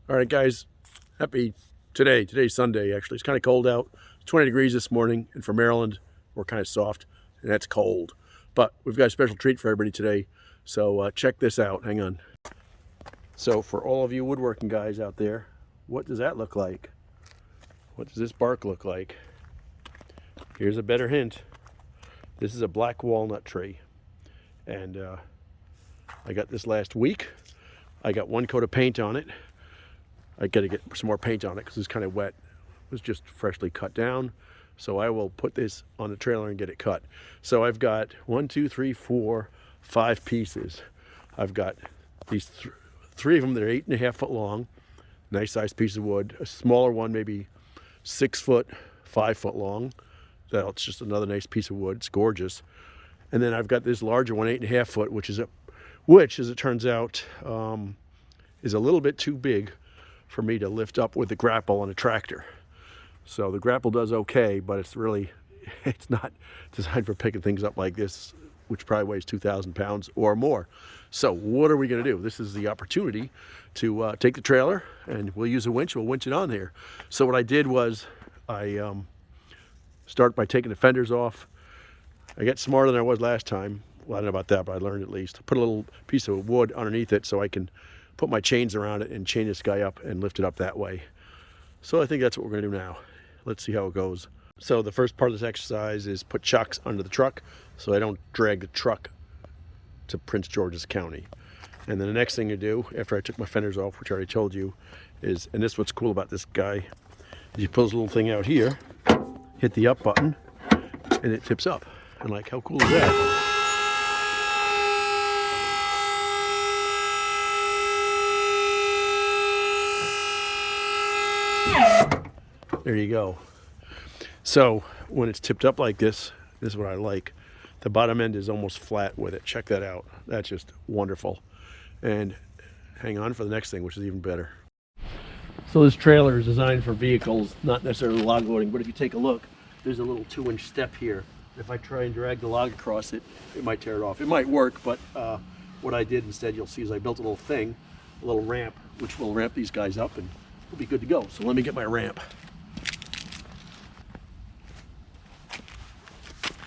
All right, guys, today's Sunday. Actually, it's kind of cold out. 20 degrees this morning, and for Maryland we're kind of soft, and that's cold, but we've got a special treat for everybody today. So check this out. Hang on. So for all of you woodworking guys out there, what does that look like? What does this bark look like? Here's a better hint. This is a black walnut tree, and I got this last week. I got one coat of paint on it. I got to get some more paint on it because it's kind of wet. It was just freshly cut down. So I will put this on the trailer and get it cut. So I've got 1, 2, 3, 4, 5 pieces. I've got these three of them that are 8.5 foot long. Nice sized piece of wood. A smaller one, maybe 6 foot, 5 foot long. That's just another nice piece of wood. It's gorgeous. And then I've got this larger one, 8.5 foot, which, as it turns out, is a little bit too big for me to lift up with the grapple on a tractor. So the grapple does okay, but it's not designed for picking things up like this, which probably weighs 2,000 pounds or more. So what are we going to do? This is the opportunity to take the trailer, and we'll use a winch. We'll winch it on here. So what I did was I start by taking the fenders off. I got smarter than I was last time. Well, I don't know about that, but I learned at least. Put a little piece of wood underneath it so I can put my chains around it and chain this guy up and lift it up that way. So I think that's what we're going to do now. Let's see how it goes. So the first part of this exercise is put chocks under the truck so I don't drag the truck to Prince George's County. And then the next thing to do after I took my fenders off, which I already told you, is, and this is what's cool about this guy, is you pull this little thing out here, hit the up button, and it tips up. And like, how cool is that? There you go. So when it's tipped up like this is what I like. The bottom end is almost flat with it. Check that out. That's just wonderful. And hang on for the next thing, which is even better. So this trailer is designed for vehicles, not necessarily log loading, but if you take a look, there's a little 2-inch step here. If I try and drag the log across it, it might tear it off. It might work, but what I did instead, you'll see, is I built a little thing, a little ramp, which will ramp these guys up and we'll be good to go. So let me get my ramp.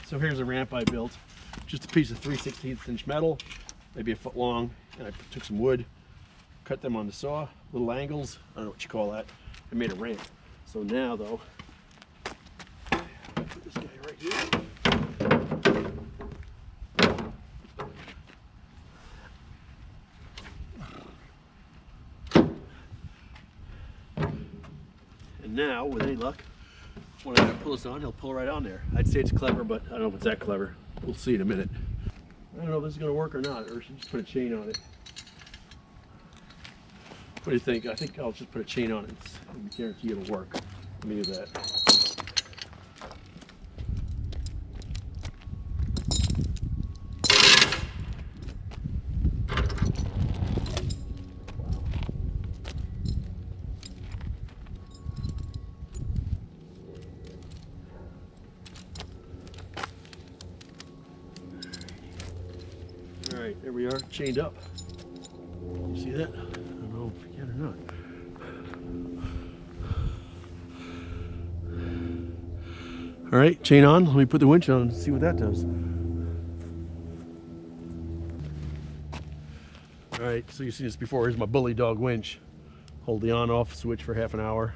So here's a ramp I built, just a piece of 3/16 inch metal, maybe a foot long, and I took some wood, cut them on the saw, little angles, I don't know what you call that, and made a ramp. So now though, I put this guy right here. And now, with any luck, when I pull this on, he'll pull right on there. I'd say it's clever, but I don't know if it's that clever. We'll see in a minute. I don't know if this is going to work or not, or should just put a chain on it. What do you think? I think I'll just put a chain on it and guarantee it'll work. Let me do that. All right, there we are, chained up. You see that? I don't know if you can or not. All right, chain on. Let me put the winch on and see what that does. All right, so you see this before. Here's my bully dog winch. Hold the on-off switch for half an hour.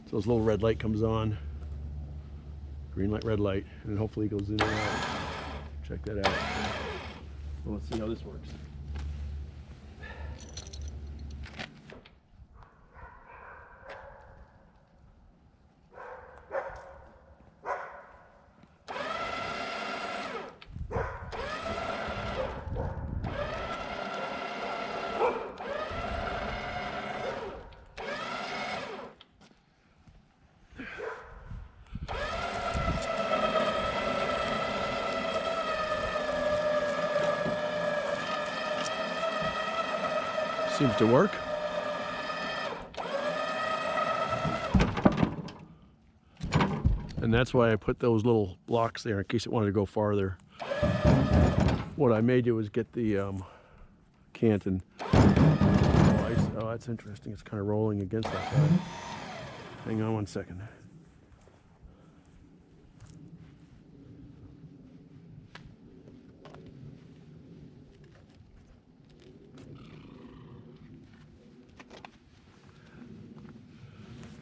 So this little red light comes on. Green light, red light, and then hopefully it goes in and out. Check that out. Well, let's see how this works. Seems to work. And that's why I put those little blocks there in case it wanted to go farther. What I may do is get the cant and Oh, that's interesting. It's kind of rolling against that side. Hang on 1 second.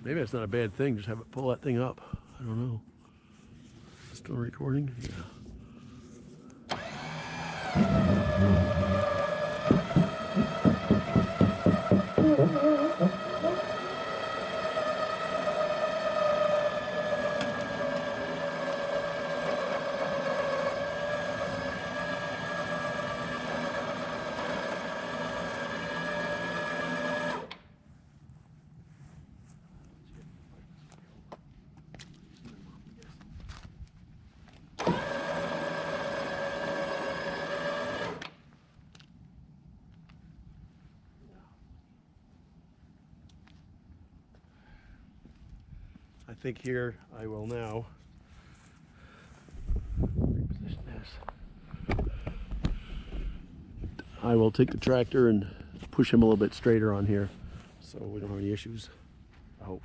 Maybe it's not a bad thing. Just have it pull that thing up. I don't know. Still recording? Yeah. I think here I will now reposition this. I will take the tractor and push him a little bit straighter on here so we don't have any issues, I hope.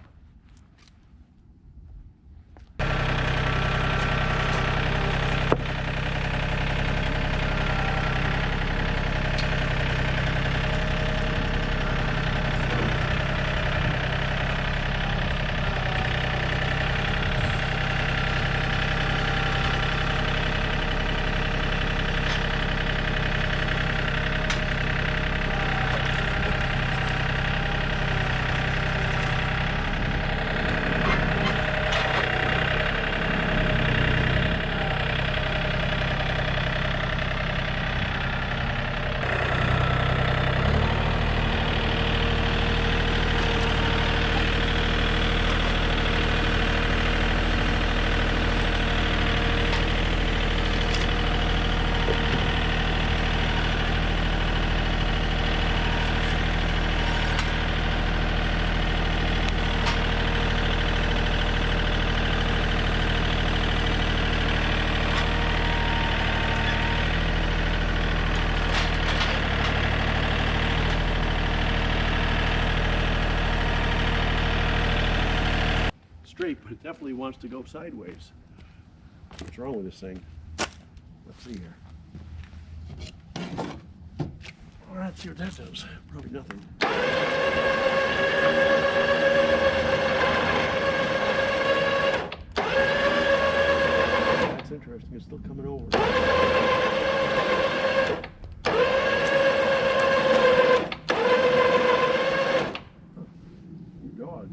Straight, but it definitely wants to go sideways. What's wrong with this thing? Let's see here. All right, let's see what that does. Probably nothing. That's interesting. It's still coming over. Good dog.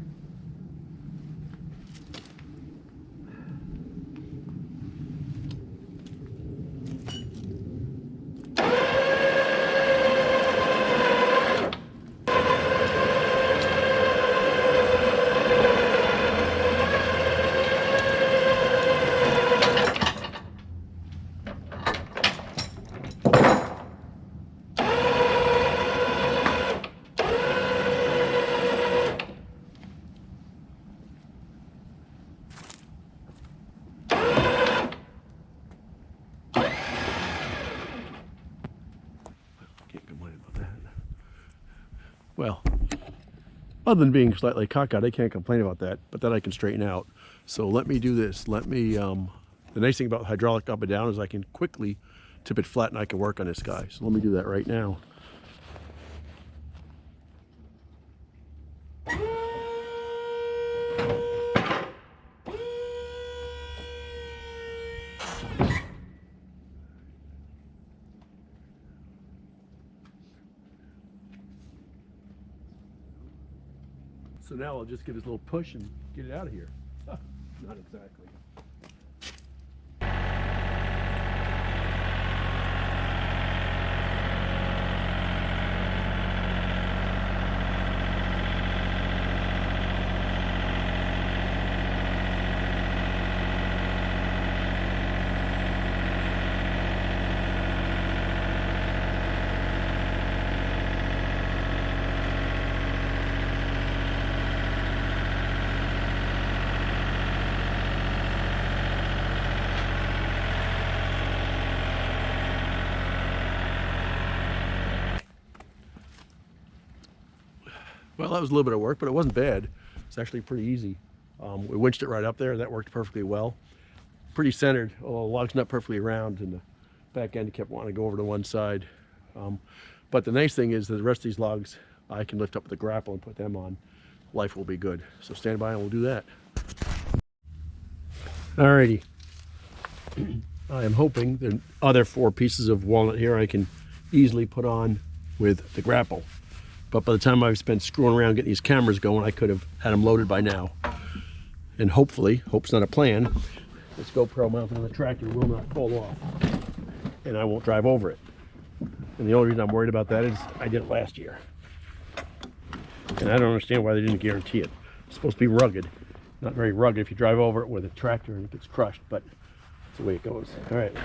Well, other than being slightly cockeyed, I can't complain about that, but that I can straighten out. So let me do this. Let me, the nice thing about hydraulic up and down is I can quickly tip it flat and I can work on this guy. So let me do that right now. So now I'll just give this little push and get it out of here. Not exactly. Well, that was a little bit of work, but it wasn't bad. It's actually pretty easy. We winched it right up there. That worked perfectly well. Pretty centered, although the log's not perfectly round, and the back end kept wanting to go over to one side. But the nice thing is that the rest of these logs, I can lift up with the grapple and put them on. Life will be good. So stand by and we'll do that. Alrighty. I am hoping the other 4 pieces of walnut here I can easily put on with the grapple. But by the time I've spent screwing around getting these cameras going, I could have had them loaded by now. And hopefully, hope's not a plan, this GoPro mounted on the tractor will not fall off. And I won't drive over it. And the only reason I'm worried about that is I did it last year. And I don't understand why they didn't guarantee it. It's supposed to be rugged. Not very rugged if you drive over it with a tractor and it gets crushed, but that's the way it goes. All right.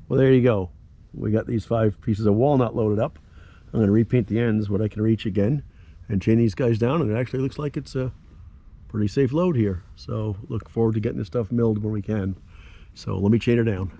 Well, there you go. We got these 5 pieces of walnut loaded up. I'm going to repaint the ends what I can reach again and chain these guys down, and it actually looks like it's a pretty safe load here. So look forward to getting this stuff milled when we can. So let me chain her down.